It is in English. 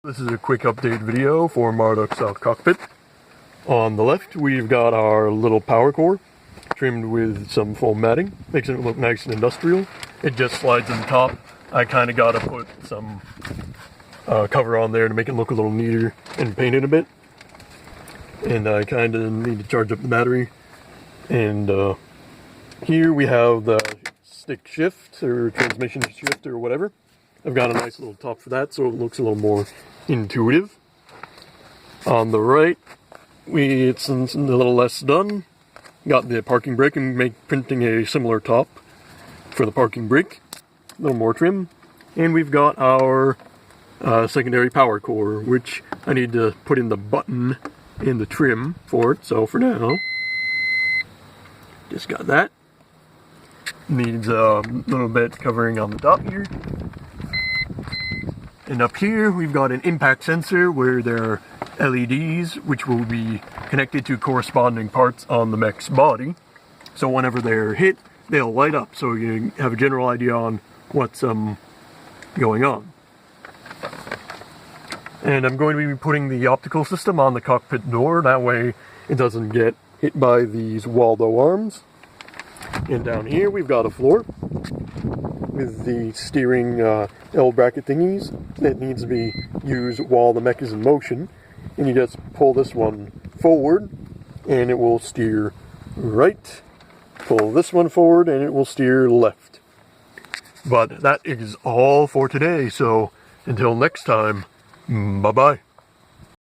This is a quick update video for Marduk's Cockpit. On the left, we've got our little power core trimmed with some foam matting, makes it look nice and industrial. It just slides in the top. I kind of got to put some cover on there to make it look a little neater and paint it a bit. And I kind of need to charge up the battery. And here we have the stick shift or transmission shift or whatever. I've got a nice little top for that, so it looks a little more intuitive. On the right, it's a little less done. Got the parking brake and printing a similar top for the parking brake. A little more trim. And we've got our secondary power core, which I need to put in the button in the trim for it. So for now, just got that. Needs a little bit covering on the top here. And up here, we've got an impact sensor where there are LEDs, which will be connected to corresponding parts on the mech's body. So whenever they're hit, they'll light up, so you have a general idea on what's going on. And I'm going to be putting the optical system on the cockpit door, that way it doesn't get hit by these Waldo arms. And down here, we've got a floor with the steering L bracket thingies that needs to be used while the mech is in motion. And you just pull this one forward and it will steer right. Pull this one forward and it will steer left. But that is all for today, so until next time, bye-bye.